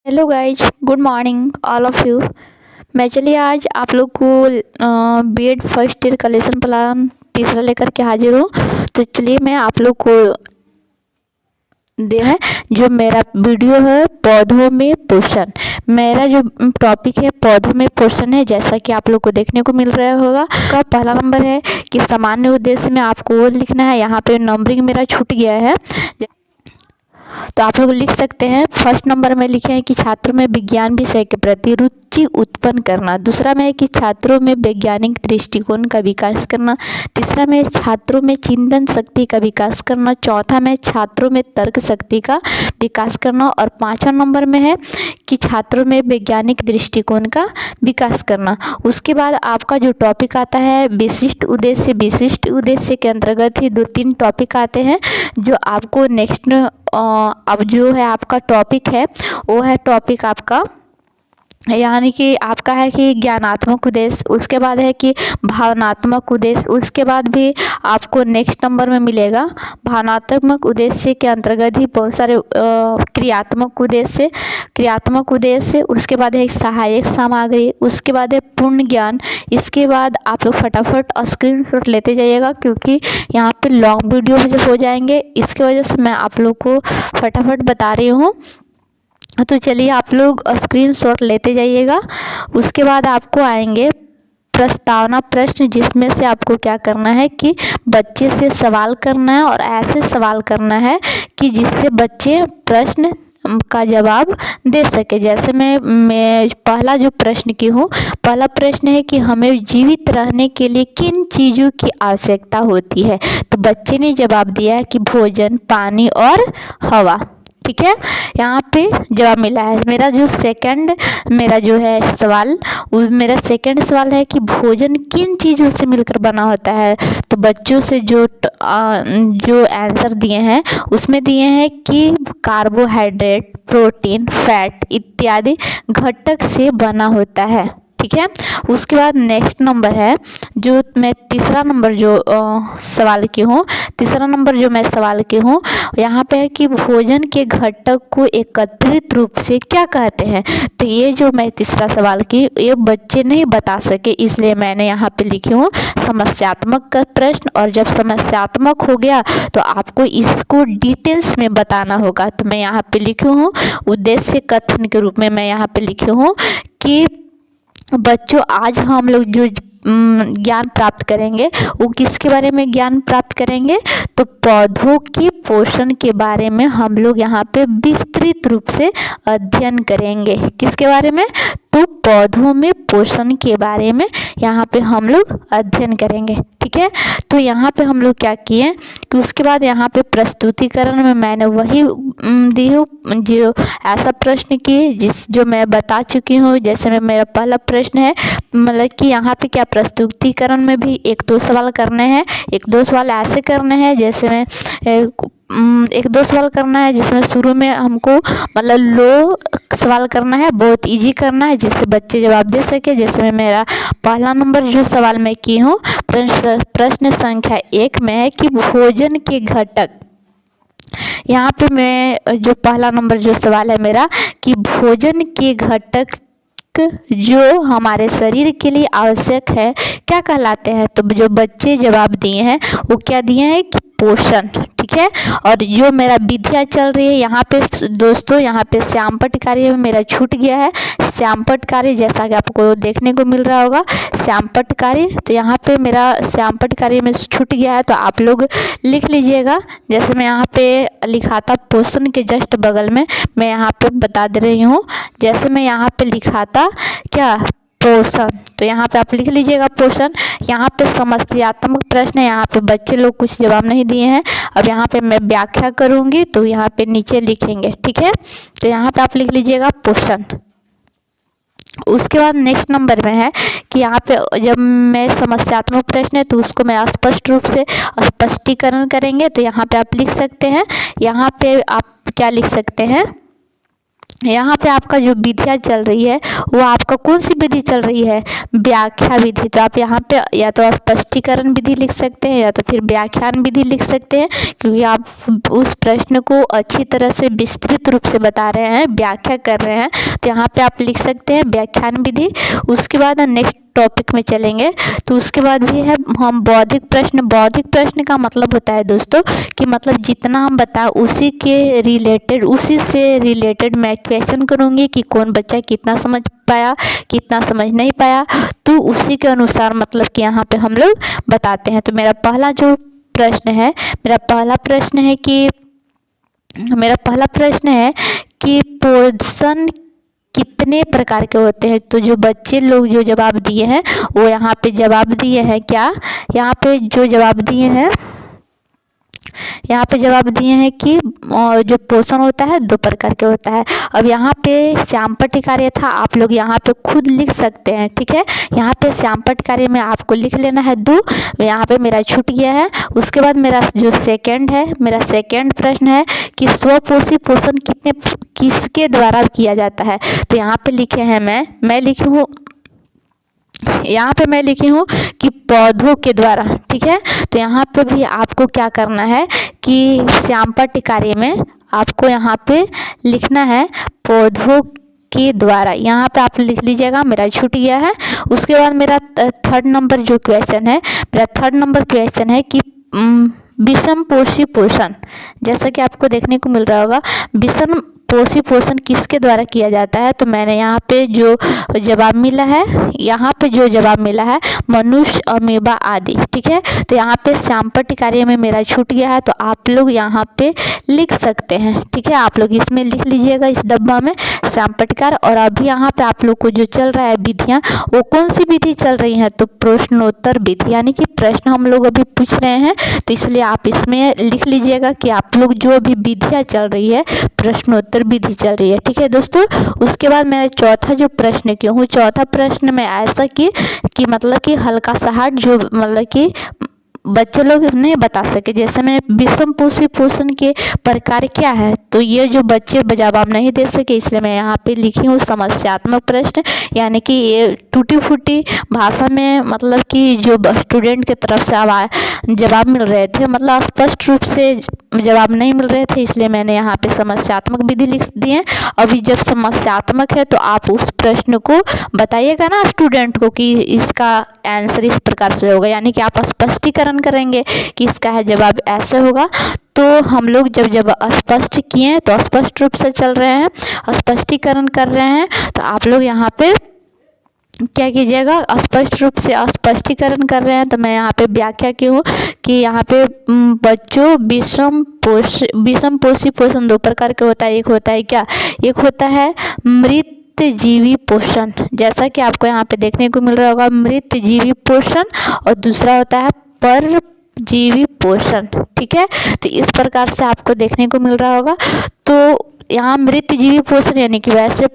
Hello guys, good morning all of you. मैं चलिए आज आप लोग को बीएड फर्स्ट ईयर का लेसन प्लान तीसरा लेकर के हाजिर हूँ। तो चलिए मैं आप लोग को दे है जो मेरा वीडियो है पौधों में पोषण। मेरा जो टॉपिक है पौधों में पोषण है, जैसा कि आप लोग को देखने को मिल रहा होगा। का पहला नंबर है कि सामान्य उद्देश्य में आपको वो लिखना है। यहाँ पे नंबरिंग मेरा छूट गया है तो आप लोग लिख सकते हैं। फर्स्ट नंबर में लिखे हैं कि छात्रों में विज्ञान विषय के प्रति रुचि उत्पन्न करना। दूसरा में है कि छात्रों में वैज्ञानिक दृष्टिकोण का विकास करना। तीसरा में छात्रों में चिंतन शक्ति का विकास करना। चौथा में छात्रों में तर्क शक्ति का विकास करना। और पाँचवा नंबर में है कि छात्रों में वैज्ञानिक दृष्टिकोण का विकास करना। उसके बाद आपका जो टॉपिक आता है विशिष्ट उद्देश्य। विशिष्ट उद्देश्य के अंतर्गत ही 2-3 टॉपिक आते हैं जो आपको नेक्स्ट अब जो है आपका टॉपिक है वो है टॉपिक आपका, यानी कि आपका है कि ज्ञानात्मक उद्देश्य। उसके बाद है कि भावनात्मक उद्देश्य। उसके बाद भी आपको नेक्स्ट नंबर में मिलेगा भावनात्मक उद्देश्य के अंतर्गत ही बहुत सारे क्रियात्मक उद्देश्य। उसके बाद है सहायक सामग्री। उसके बाद है पूर्ण ज्ञान। इसके बाद आप लोग फटाफट स्क्रीनशॉट लेते जाइएगा क्योंकि यहाँ पे लॉन्ग वीडियो भी जब हो जाएंगे, इसके वजह से मैं आप लोग को फटाफट बता रही हूँ। तो चलिए आप लोग स्क्रीनशॉट लेते जाइएगा। उसके बाद आपको आएंगे प्रस्तावना प्रश्न, जिसमें से आपको क्या करना है कि बच्चे से सवाल करना है और ऐसे सवाल करना है कि जिससे बच्चे प्रश्न का जवाब दे सके। जैसे मैं पहला जो प्रश्न की हूँ, पहला प्रश्न है कि हमें जीवित रहने के लिए किन चीज़ों की आवश्यकता होती है। तो बच्चे ने जवाब दिया है कि भोजन, पानी और हवा। ठीक है, यहाँ पे जवाब मिला है। मेरा जो सेकंड सवाल है कि भोजन किन चीज़ों से मिलकर बना होता है। तो बच्चों से जो आंसर दिए हैं उसमें दिए हैं कि कार्बोहाइड्रेट, प्रोटीन, फैट इत्यादि घटक से बना होता है। ठीक है, उसके बाद नेक्स्ट नंबर है जो मैं तीसरा नंबर जो सवाल की हूँ, यहाँ पे है कि भोजन के घटक को एकत्रित रूप से क्या कहते हैं। तो ये जो मैं तीसरा सवाल की, ये बच्चे नहीं बता सके, इसलिए मैंने यहाँ पे लिखी हूँ समस्यात्मक का प्रश्न। और जब समस्यात्मक हो गया तो आपको इसको डिटेल्स में बताना होगा। तो मैं यहाँ पे लिखी हूँ उद्देश्य कथन के रूप में मैं यहाँ पे लिखी हूँ कि बच्चों आज हम लोग जो ज्ञान प्राप्त करेंगे वो किसके बारे में ज्ञान प्राप्त करेंगे। तो पौधों के पोषण के बारे में हम लोग यहाँ पे विस्तृत रूप से अध्ययन करेंगे। किसके बारे में? तो पौधों में पोषण के बारे में यहाँ पे हम लोग अध्ययन करेंगे। ठीक है, तो यहाँ पे हम लोग क्या किए कि उसके बाद यहाँ पे प्रस्तुतिकरण में मैंने वही दी हूँ जो ऐसा प्रश्न की जो मैं बता चुकी हूँ। जैसे मेरा पहला प्रश्न है, मतलब कि यहाँ पे क्या प्रस्तुतिकरण में भी 1-2 सवाल करने हैं। 1-2 सवाल ऐसे करने हैं जैसे में 1-2 सवाल करना है जिसमें शुरू में हमको मतलब लो सवाल करना है, बहुत इजी करना है जिससे बच्चे जवाब दे सके। जैसे में मेरा पहला नंबर जो सवाल मैं की हूँ प्रश्न संख्या 1 में है कि भोजन के घटक। यहाँ पे मैं जो पहला नंबर जो सवाल है मेरा कि भोजन के घटक जो हमारे शरीर के लिए आवश्यक है क्या कहलाते हैं। तो जो बच्चे जवाब दिए हैं वो क्या दिए हैं कि पोषण। ठीक है, और जो मेरा विधियाँ चल रही है यहाँ पे दोस्तों, यहाँ पे श्यामपट्ट कार्य में मेरा छूट गया है। श्यामपट्ट कार्य जैसा कि आपको देखने को मिल रहा होगा श्यामपट्ट कार्य, तो यहाँ पे मेरा श्यामपट्ट कार्य में छूट गया है तो आप लोग लिख लीजिएगा। जैसे मैं यहाँ पे लिखा था पोषण के जस्ट बगल में मैं यहाँ पे बता दे रही हूँ। जैसे मैं यहाँ पे लिखा था क्या पोषण, तो यहाँ पे आप लिख लीजिएगा पोषण। यहाँ पे समस्यात्मक प्रश्न है, यहाँ पे बच्चे लोग कुछ जवाब नहीं दिए हैं। अब यहाँ पे मैं व्याख्या करूँगी तो यहाँ पे नीचे लिखेंगे। ठीक है, तो यहाँ पे आप लिख लीजिएगा पोषण। उसके बाद नेक्स्ट नंबर में है कि यहाँ पे जब मैं समस्यात्मक प्रश्न है तो उसको मैं स्पष्ट रूप से स्पष्टीकरण करेंगे। तो यहाँ पे आप लिख सकते हैं, यहाँ पे आप क्या लिख सकते हैं यहाँ पे आपका जो विधियाँ चल रही है वो आपका कौन सी विधि चल रही है, व्याख्या विधि। तो आप यहाँ पे या तो स्पष्टीकरण विधि लिख सकते हैं या तो फिर व्याख्यान विधि लिख सकते हैं, क्योंकि आप उस प्रश्न को अच्छी तरह से विस्तृत रूप से बता रहे हैं, व्याख्या कर रहे हैं। तो यहाँ पे आप लिख सकते हैं व्याख्यान विधि। उसके बाद नेक्स्ट टॉपिक में चलेंगे। तो उसके बाद भी है हम बौद्धिक प्रश्न। बौद्धिक प्रश्न का मतलब होता है दोस्तों कि मतलब जितना हम बताएं उसी से रिलेटेड मैं क्वेश्चन करूँगी कि कौन बच्चा कितना समझ पाया, कितना समझ नहीं पाया, तो उसी के अनुसार मतलब कि यहाँ पे हम लोग बताते हैं। तो मेरा पहला प्रश्न है कि पोषण कितने प्रकार के होते हैं। तो जो बच्चे लोग जो जवाब दिए हैं वो यहाँ पे जवाब दिए हैं क्या, यहाँ पे जवाब दिए हैं कि जो पोषण होता है 2 प्रकार के होता है। अब यहाँ पे श्यामपट्टी कार्य था, आप लोग यहाँ पे खुद लिख सकते हैं, ठीक है। यहाँ पे श्यामपट्टी कार्य में आपको लिख लेना है 2, यहाँ पे मेरा छूट गया है। उसके बाद मेरा सेकंड प्रश्न है कि स्वपोषी पोषण किसके द्वारा किया जाता है। तो यहाँ पे लिखे हैं मैं लिखी हूँ कि पौधों के द्वारा, ठीक है। तो यहाँ पे भी आपको क्या करना है कि श्यामपट्टी कार्य में आपको यहाँ पे लिखना है पौधों के द्वारा। यहाँ पे आप लिख लीजिएगा, मेरा छूट गया है। उसके बाद मेरा थर्ड नंबर क्वेश्चन है कि विषम पोषी पोषण, जैसा कि आपको देखने को मिल रहा होगा, विषम पोषी पोषण किसके द्वारा किया जाता है। तो मैंने यहाँ पे जो जवाब मिला है मनुष्य, अमीबा आदि, ठीक है। तो यहाँ पे श्यामपट्टी कार्य में मेरा छूट गया है, तो आप लोग यहाँ पे लिख सकते हैं, ठीक है। आप लोग इसमें लिख लीजिएगा इस डब्बा में श्यामपट्टी कार्य। और अभी यहाँ पे आप लोग को जो चल रहा है विधियाँ, वो कौन सी विधि चल रही है, तो प्रश्नोत्तर विधि, यानी कि प्रश्न हम लोग अभी पूछ रहे हैं। तो इसलिए आप इसमें लिख लीजिएगा कि आप लोग जो अभी विधियाँ चल रही है प्रश्नोत्तर विधि चल रही है, ठीक है दोस्तों। उसके बाद मेरा चौथा प्रश्न में ऐसा कि मतलब कि हल्का सा हार्ड, जो मतलब कि बच्चे लोग नहीं बता सके, जैसे मैं विषम पोषी पोषण के प्रकार क्या है, तो ये जो बच्चे जवाब नहीं दे सके, इसलिए मैं यहाँ पे लिखी हूँ समस्यात्मक प्रश्न। यानी कि ये टूटी फूटी भाषा में मतलब कि जो स्टूडेंट की तरफ से जवाब मिल रहे थे, मतलब स्पष्ट रूप से जवाब नहीं मिल रहे थे, इसलिए मैंने यहाँ पे समस्यात्मक विधि लिख दिए। अभी जब समस्यात्मक है तो आप उस प्रश्न को बताइएगा ना स्टूडेंट को कि इसका आंसर इस प्रकार से होगा, यानी कि आप स्पष्टीकरण करेंगे कि इसका है जवाब ऐसे होगा। तो हम लोग जब स्पष्ट किए तो स्पष्ट रूप से चल रहे हैं, स्पष्टीकरण कर रहे हैं, तो आप लोग यहाँ पे क्या कीजिएगा, स्पष्ट रूप से स्पष्टीकरण कर रहे हैं। तो मैं यहाँ पे व्याख्या की हूँ कि यहाँ पे बच्चों विषम पोषी पोषण 2 प्रकार के होता है। एक होता है मृत जीवी पोषण, जैसा कि आपको यहाँ पे देखने को मिल रहा होगा मृत जीवी पोषण, और दूसरा होता है परजीवी पोषण, ठीक है। तो इस प्रकार से आपको देखने को मिल रहा होगा। तो यहाँ मृत जीवी पोषण यानी कि वैसे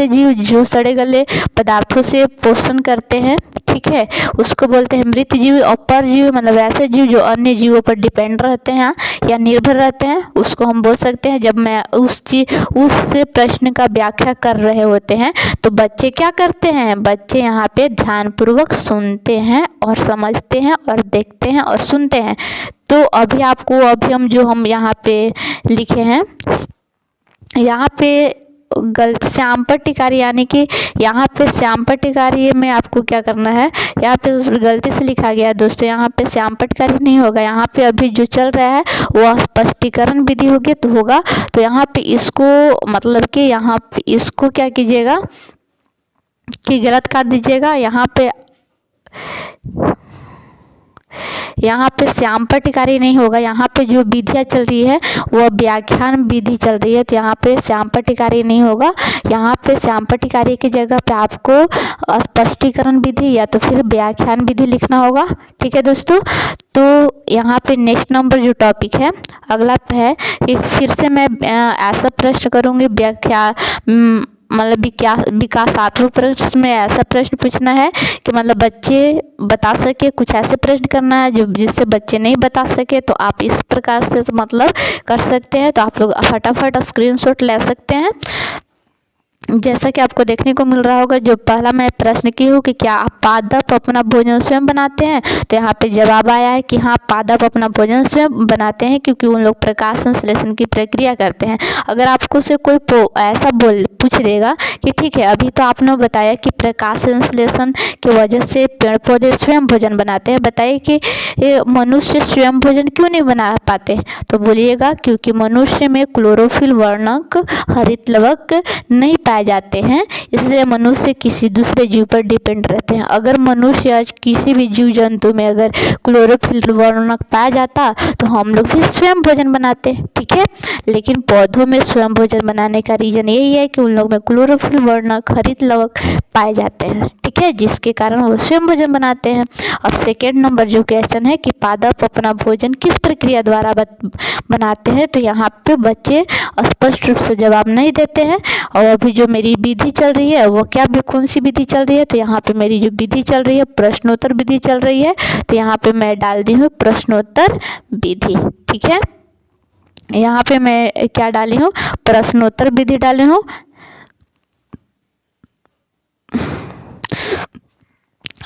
जीव जो सड़े गले पदार्थों से पोषण करते हैं, ठीक है, उसको बोलते हैं मृत जीव। और परजीवी मतलब वैसे जीव जो अन्य जीवों पर डिपेंड रहते हैं या निर्भर रहते हैं, उसको हम बोल सकते हैं। जब मैं उस प्रश्न का व्याख्या कर रहे होते हैं तो बच्चे क्या करते हैं, बच्चे यहाँ पे ध्यानपूर्वक सुनते हैं और समझते हैं और देखते हैं और सुनते हैं। तो अभी हम यहाँ पे लिखे हैं, यहाँ पे श्यामपट्टी कार्य, यानी कि यहाँ पे श्यामपट्टी कार्य में आपको क्या करना है, यहाँ पे गलती से लिखा गया दोस्तों, यहाँ पे श्यामपट्टी कार्य नहीं होगा, यहाँ पे अभी जो चल रहा है वो स्पष्टीकरण विधि होगा। तो यहाँ पे इसको मतलब कि यहाँ पे इसको क्या कीजिएगा कि गलत काट दीजिएगा। यहाँ पे श्यामपट्टी कार्य नहीं होगा, यहाँ पे जो विधियाँ चल रही है वो व्याख्यान विधि चल रही है, तो यहाँ पे श्यामपट्टी कार्य नहीं होगा। यहाँ पे श्यामपट्टी कार्य की जगह पे आपको स्पष्टीकरण विधि या तो फिर व्याख्यान विधि लिखना होगा, ठीक है दोस्तों। तो यहाँ पे नेक्स्ट नंबर जो टॉपिक है अगला है कि फिर से मैं ऐसा प्रश्न करूँगी मतलब विकासात्मक प्रश्न में ऐसा प्रश्न पूछना है कि मतलब बच्चे बता सके, कुछ ऐसे प्रश्न करना है जो जिससे बच्चे नहीं बता सके। तो आप इस प्रकार से मतलब कर सकते हैं। तो आप लोग फटाफट स्क्रीनशॉट ले सकते हैं। जैसा कि आपको देखने को मिल रहा होगा, जो पहला मैं प्रश्न की हूँ कि क्या आप पादप अपना भोजन स्वयं बनाते हैं, तो यहाँ पे जवाब आया है कि हाँ, पादप अपना भोजन स्वयं बनाते हैं, क्योंकि उन लोग प्रकाश संश्लेषण की प्रक्रिया करते हैं। अगर आपको से कोई ऐसा पूछ देगा कि ठीक है, अभी तो आपने बताया कि प्रकाश संश्लेषण की वजह से पेड़ पौधे स्वयं भोजन बनाते हैं, बताइए कि मनुष्य स्वयं भोजन क्यों नहीं बना पाते, तो बोलिएगा क्योंकि मनुष्य में क्लोरोफिल वर्णक हरित लवक नहीं पाए जाते हैं, इसलिए मनुष्य किसी दूसरे जीव पर डिपेंड रहते हैं। अगर मनुष्य आज किसी भी जीव जंतु में अगर क्लोरोफिल वर्णक पाया जाता तो हम लोग भी स्वयं भोजन बनाते, ठीक है। लेकिन पौधों में स्वयं भोजन बनाने का रीजन यही है कि उन लोग में क्लोरोफिल वर्णक हरित लवक पाए जाते हैं, ठीक है, जिसके कारण वो स्वयं भोजन बनाते हैं। अब सेकेंड नंबर जो क्वेश्चन है कि पादप अपना भोजन किस प्रक्रिया द्वारा बनाते हैं, तो यहाँ पे बच्चे स्पष्ट रूप से जवाब नहीं देते हैं। और अभी जो मेरी विधि चल रही है वो क्या कौन सी विधि चल रही है, तो यहाँ पे मेरी जो विधि चल रही है प्रश्नोत्तर विधि चल रही है। तो यहाँ पे मैं डाल दी हूँ प्रश्नोत्तर विधि, ठीक है। यहाँ पे मैं क्या डाली हूँ, प्रश्नोत्तर विधि डाली हूँ।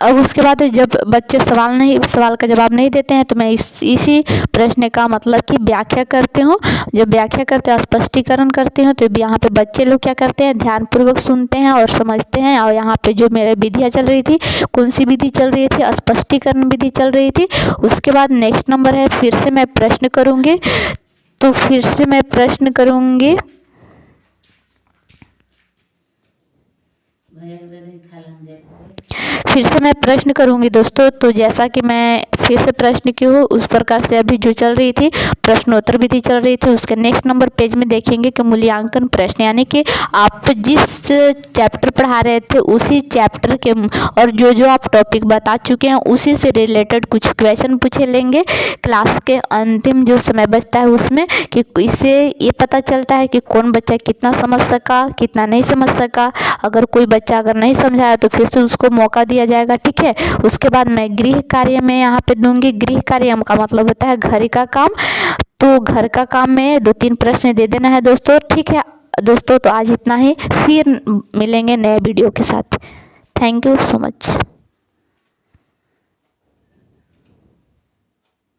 अब उसके बाद जब बच्चे सवाल का जवाब नहीं देते हैं तो मैं इसी प्रश्न का मतलब कि व्याख्या करती हूँ। जब व्याख्या करते हैं, स्पष्टीकरण करती हूँ, तो यहाँ पे बच्चे लोग क्या करते हैं, ध्यानपूर्वक सुनते हैं और समझते हैं। और यहाँ पे जो मेरे विधियाँ चल रही थी, कौन सी विधि चल रही थी, स्पष्टीकरण विधि चल रही थी। उसके बाद नेक्स्ट नंबर है, फिर से मैं प्रश्न करूँगी। तो फिर से मैं प्रश्न करूँगी, दोस्तों। तो जैसा कि मैं फिर से प्रश्न की हूँ उस प्रकार से अभी जो चल रही थी प्रश्नोत्तर विधि चल रही थी, उसके नेक्स्ट नंबर पेज में देखेंगे कि मूल्यांकन प्रश्न, यानी कि आप जिस चैप्टर पढ़ा रहे थे उसी चैप्टर के और जो आप टॉपिक बता चुके हैं उसी से रिलेटेड कुछ क्वेश्चन पूछे लेंगे क्लास के अंतिम जो समय बचता है उसमें, कि इससे ये पता चलता है कि कौन बच्चा कितना समझ सका, कितना नहीं समझ सका। अगर कोई बच्चा अगर नहीं समझाया तो फिर से उसको मौका दिया जाएगा, ठीक है। उसके बाद मैं गृह कार्य में यहाँ पे दूंगी। गृह कार्य का मतलब होता है घर का काम। तो घर का काम में 2-3 प्रश्न दे देना है दोस्तों, ठीक है दोस्तों। तो आज इतना ही, फिर मिलेंगे नए वीडियो के साथ। Thank you so much.